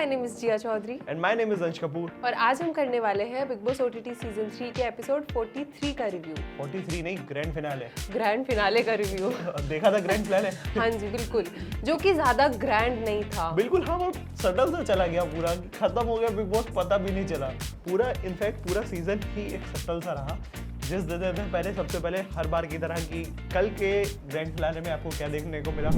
My name is Jiya Chaudhary and my name is Ansh Kapoor. और आज हम करने वाले हैं बिग बॉस ओटीटी सीजन 3 के एपिसोड 43 का रिव्यू। 43 नहीं, ग्रैंड फिनाले। ग्रैंड फिनाले का रिव्यू। देखा था ग्रैंड फिनाले? हाँ जी बिल्कुल, जो कि ज्यादा ग्रैंड नहीं था। बिल्कुल हाँ, वो सटल सा चला गया, पूरा खत्म हो गया बिग बॉस, पता भी नहीं चला। पूरा इनफैक्ट पूरा सीजन ही एक सटल सा रहा। जिस दिन पहले सबसे पहले हर बार की तरह कि कल के ग्रैंड फिनाले में आपको क्या देखने को मिला।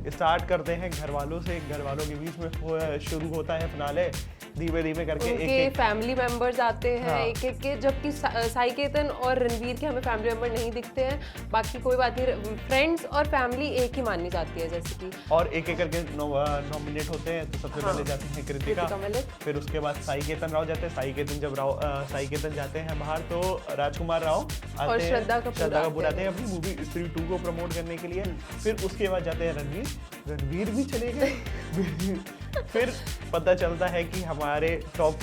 स्टार्ट करते हैं घर वालों से, घर वालों के बीच में शुरू होता है फिनाले। धीमे धीमे करके एक फैमिली मेंबर्स आते हैं, हाँ। एक एक के, जबकि साई केतन और रणवीर के हमें फैमिली मेंबर नहीं दिखते हैं। बाकी कोई बात नहीं, फ्रेंड्स और फैमिली एक ही मानी जाती है जैसे कि। और एक एक करके नॉमिनेट होते हैं। तो सबसे पहले जाते हैं कृतिका, फिर उसके बाद साई केतन राव जाते हैं। साई केतन जाते हैं बाहर तो राजकुमार राव और श्रद्धा कपूर आते हैं अपनी मूवी स्त्री 2 को प्रमोट करने के लिए। फिर उसके बाद जाते हैं रणवीर भी चले गए। फिर पता चलता है कि हमारे टॉप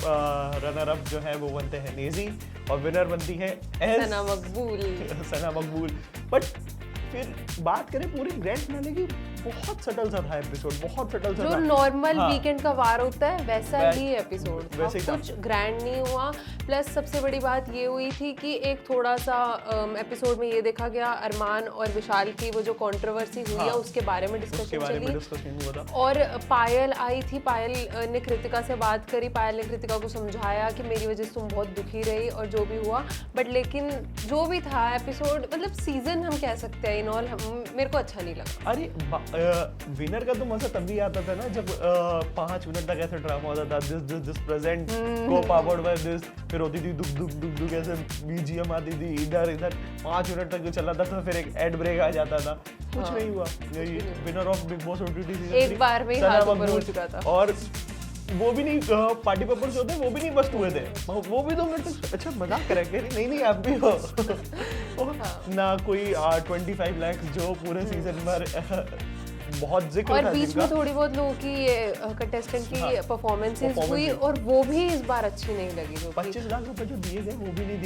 रनर अप जो है वो बनते हैं नेजी और विनर बनती है सना मकबूल। बट फिर बात करें पूरी ग्रैंड फिनाले की, बहुत सटल सा था एपिसोड, बहुत सटल सा जो था। नॉर्मल हाँ। वीकेंड का वार होता है वैसा ही एपिसोड था, वैसे कुछ ग्रैंड नहीं हुआ। प्लस सबसे बड़ी बात ये हुई थी कि एक थोड़ा सा एपिसोड में ये देखा गया अरमान और विशाल की वो जो कंट्रोवर्सी हुई है उसके बारे में डिस्कशन चली। और पायल आई थी, पायल ने कृतिका से बात करी, पायल ने कृतिका को समझाया कि मेरी वजह से तुम बहुत दुखी रही और जो भी हुआ। बट लेकिन जो भी था एपिसोड, मतलब सीजन हम कह सकते हैं इन ऑल, मेरे को अच्छा नहीं लगा। अरे विनर का तो मजा तब भी आता था ना जब 5 मिनट तक ऐसे ड्रामा होता था, दिस प्रेजेंट को पावर्ड बाय दिस, फिर होती थी दुख दुख दुख दुख, ऐसे बीजीएम आती थी इधर 5 मिनट तक चला था, फिर एक एड ब्रेक आ जाता था। कुछ नहीं हुआ। यही winner of big boss OTT season 3 एक बार में ही हाथ ऊपर हो चुका था। और वो भी नहीं, पार्टी पेपर्स होते हैं वो भी नहीं बस्ट हुए थे, वो भी 2 मिनट तक। अच्छा मजाक करेंगे? नहीं आप भी हो। ना कोई 25 लाख जो पूरे सीजन भर बहुत जिक्र और था बीच में थोड़ी बहुत लोगों की ये कंटेस्टेंट की परफॉर्मेंसेस हुई और वो भी इस बार अच्छी नहीं लगी। जो 25 लाख रुपए जो दिए गए वो भी नहीं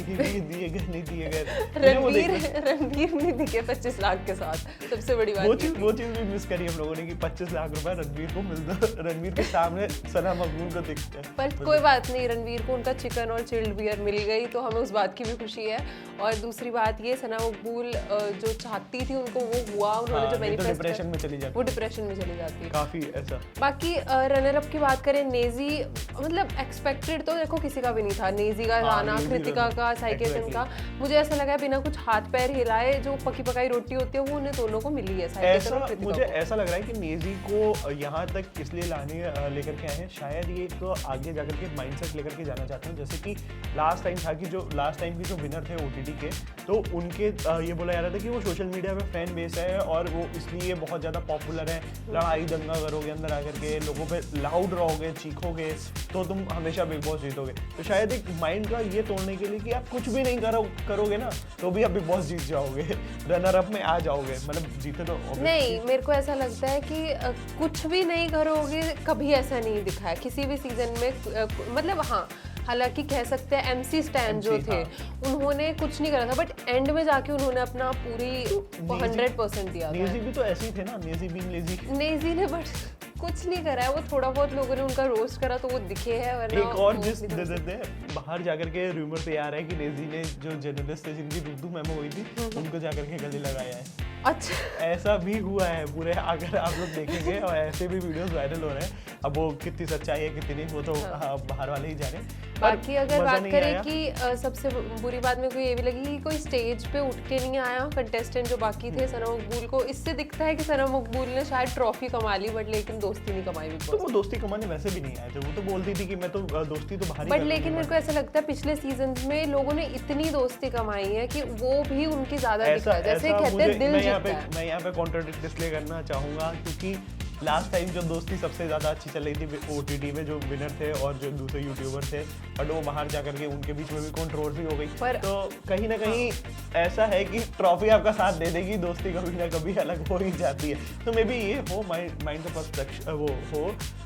दिए गए। रणवीर नहीं दिखे 25 लाख के साथ, सबसे बड़ी बात वो चीज भी मिस करी हम लोगों ने कि 25 लाख रुपए रणवीर को मिलता, रणवीर के सामने सना मकबूल को दिखता है। पर कोई बात नहीं, रणवीर को उनका चिकन और चिल्ड बियर मिल गई तो हमें उस बात की भी खुशी है। और दूसरी बात ये, सना मकबूल जो चाहती थी उनको वो हुआ, उन्होंने जो मैनिफेस्ट, डिप्रेशन में चली जाती, वो डिप्रेशन में चली जाती है काफी ऐसा। बाकी रनर अप की बात करें, नेजी मतलब एक्सपेक्टेड तो देखो किसी का भी नहीं था, नेजी का आना, कृतिका का, साई केतन का। मुझे ऐसा लगा बिना कुछ हाथ पैर हिलाए जो पकी पकाई रोटी होती है वो उन्हें दोनों को मिली है, साई केतन और कृतिका। मुझे ऐसा लग रहा है कि नेजी को यहाँ तक इसलिए लेकर के आए हैं, शायद ये एक आगे जाकर के माइंडसेट लेकर के जाना चाहते हैं। जैसे कि लास्ट टाइम था कि जो लास्ट टाइम की जो विनर थे ओटीटी के, तो उनके ये बोला जा रहा था कि वो सोशल मीडिया पे फैन बेस है और वो इसलिए बहुत ज़्यादा पॉपुलर है। लड़ाई दंगा करोगे अंदर आकर के, लोगों पे लाउड रहोगे, चीखोगे तो तुम हमेशा बिग बॉस जीतोगे। तो शायद एक माइंड का ये तोड़ने के लिए कि आप कुछ भी नहीं करोगे ना तो भी आप बिग बॉस जीत जाओगे, रनर अप में आ जाओगे, मतलब जीते तो नहीं। मेरे को ऐसा लगता है कि कुछ भी नहीं करोगे, कभी ऐसा नहीं दिखा है किसी भी सीजन में। मतलब हाँ, हालांकि कह सकते हैं MC स्टैन जो थे उन्होंने कुछ नहीं करा था, बट एंड में जाके उन्होंने अपना पूरी 100% दिया था। नेजी भी तो ऐसे ही थे ना, नेजी ने बट कुछ नहीं करा है, वो थोड़ा बहुत लोगों ने उनका रोस्ट करा तो वो दिखे है। वरना एक और जिस दे देते हैं बाहर जाकर के रूमर पे आ रहा है कि नेजी ने जो जर्नलिस्ट थे जिनकी उर्दू मेमो हुई थी उनको जाकर के गले लगाया है। अच्छा, ऐसा भी हुआ है पूरे, अगर आप लोग देखेंगे और ऐसे भी वीडियोस वायरल हो रहे हैं। अब वो कितनी सच्चाई है कितनी नहीं वो तो बाहर वाले ही जाने। बाकी अगर बात करें कि सबसे बुरी बात मेरे को ये भी लगी कि कोई स्टेज पे उठ के नहीं आया कंटेस्टेंट जो बाकी थे सना मकबूल को। इससे दिखता है कि सना मकबूल ने शायद ट्रॉफी कमा ली बट लेकिन दोस्ती नहीं कमाई। तो वो दोस्ती कमाने वैसे भी नहीं आए थे, वो तो बोलती थी कि मैं तो दोस्ती तो बाहर ही। बट लेकिन मेरे को ऐसा लगता है पिछले सीजन में लोगों ने इतनी दोस्ती कमाई है कि वो भी उनकी ज्यादा दिखा है। जैसे कहते हैं दिल जीतता है। मैं यहाँ पे कॉन्ट्राडिक्ट इसलिए करना चाहूंगा क्योंकि लास्ट टाइम जो दोस्ती सबसे ज़्यादा अच्छी चल रही थी ओटीटी में, जो विनर थे और जो दूसरे यूट्यूबर थे, बट वो बाहर जाकर के उनके बीच में भी कंट्रोवर्सी हो गई। तो कहीं ना कहीं ऐसा है कि ट्रॉफी आपका साथ दे देगी, दोस्ती कभी ना कभी अलग हो ही जाती है। तो मे बी ये हो माइंड का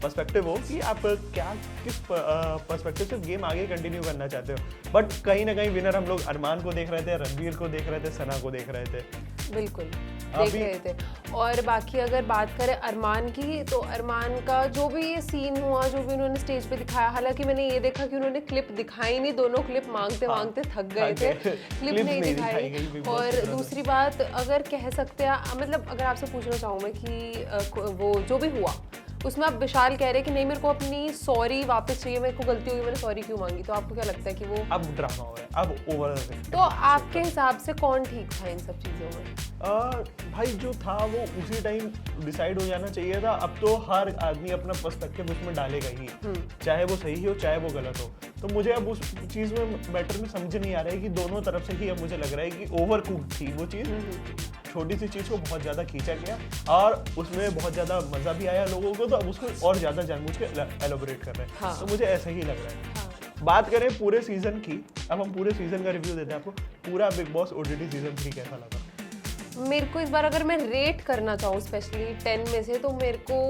पर्सपेक्टिव हो कि आप क्या किस पर्सपेक्टिव से गेम आगे कंटिन्यू करना चाहते हो। बट कहीं ना कहीं विनर हम लोग अरमान को देख रहे थे, रणवीर को देख रहे थे, सना को देख रहे थे। बिल्कुल। देख रहे थे। और बाकी अगर बात करें अरमान की, तो अरमान का जो भी ये सीन हुआ, जो भी उन्होंने स्टेज पे दिखाया, हालांकि मैंने ये देखा कि उन्होंने क्लिप दिखाई नहीं, दोनों क्लिप मांगते थक गए थे, क्लिप नहीं दिखाई। और दूसरी बात अगर कह सकते हैं, मतलब अगर आपसे पूछना चाहूँ मैं कि वो जो भी हुआ उसमें आप विशाल कह रहे हैं कि नहीं मेरे को अपनी सॉरी वापस चाहिए, मेरे को गलती होगी, मैंने सॉरी क्यों मांगी, तो आपको क्या लगता है कि वो अब ड्रामा हो रहा है, अब ओवर? तो आपके हिसाब से कौन ठीक था इन सब चीजों में? भाई जो था वो उसी टाइम डिसाइड हो जाना चाहिए था। अब तो हर आदमी अपना पर्सपेक्टिव उसमें डालेगा ही, चाहे वो सही हो चाहे वो गलत हो। तो मुझे अब उस चीज़ में मैटर में समझ नहीं आ रहा है कि दोनों तरफ से ही अब मुझे लग रहा है कि ओवर कुक थी वो चीज़। छोटी सी चीज़ को बहुत ज़्यादा खींचा गया और उसमें बहुत ज़्यादा मज़ा भी आया लोगों को, तो अब उसको और ज़्यादा जानबूझ के एलोबरेट कर रहे हैं। हाँ। तो मुझे ऐसा ही लग रहा है। बात करें पूरे सीजन की, अब हम पूरे सीजन का रिव्यू देते हैं आपको। पूरा बिग बॉस ओटीटी सीजन 3 कैसा लगा? मेरे को इस बार अगर मैं रेट करना चाहूँ स्पेशली 10 में से, तो मेरे को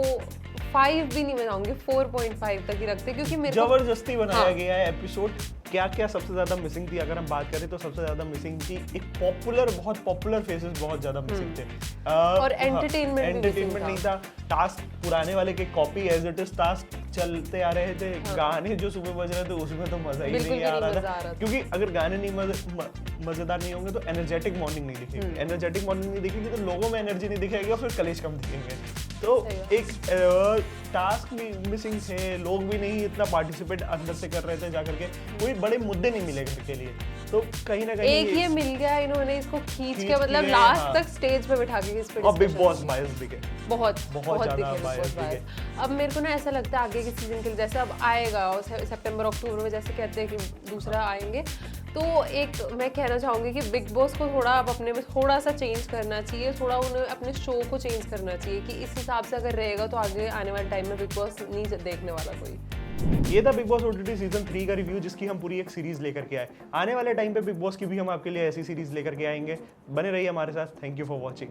5 भी नहीं बनाऊंगी, 4.5 तक ही रखते, क्योंकि मेरे जबरदस्ती बनाया गया है एपिसोड। क्या क्या सबसे ज्यादा मिसिंग थी अगर हम बात करें तो सबसे ज्यादा मिसिंग थी एक बहुत पॉपुलर फेसेस बहुत ज्यादा मिसिंग थे। और एंटरटेनमेंट नहीं था। टास्क पुराने वाले के copy as it is task चलते आ रहे थे। गाने जो सुबह बज रहे थे उसमें तो मजा ही नहीं आ रहा था, क्योंकि अगर गाने नहीं मजेदार नहीं होंगे तो एनर्जेटिक मॉर्निंग नहीं दिखेगी। एनर्जेटिक मॉर्निंग नहीं दिखेगी तो लोगों में एनर्जी नहीं दिखेगी और फिर कलेश कम दिखेंगे। तो एक टास्क भी मिसिंग थे, लोग भी नहीं इतना पार्टिसिपेट अंदर से कर रहे थे जाकर के, कोई बड़े मुद्दे नहीं मिले घर के लिए। तो कहीं ना कहीं एक ये मिल गया, इन्होंने इसको खींच के मतलब लास्ट तक स्टेज पे बिठा के इस पे और बिग बॉस बायस दिखे, बहुत ज्यादा बायस दिखे। अब मेरे को ना ऐसा लगता है आगे के सीजन के लिए, जैसे अब आएगा सितंबर अक्टूबर में, जैसे कहते हैं कि दूसरा आएंगे, तो एक मैं कहना चाहूँगी कि बिग बॉस को थोड़ा अब अपने में थोड़ा सा चेंज करना चाहिए, थोड़ा उन्हें अपने शो को चेंज करना चाहिए कि इस हिसाब से अगर रहेगा तो आगे आने वाले टाइम में बिग बॉस नहीं देखने वाला कोई। ये था बिग बॉस ओटीटी सीजन 3 का रिव्यू, जिसकी हम पूरी एक सीरीज लेकर के आए। आने वाले टाइम पे बिग बॉस की भी हम आपके लिए ऐसी सीरीज लेकर के आएंगे। बने रहिए हमारे साथ। Thank you for watching.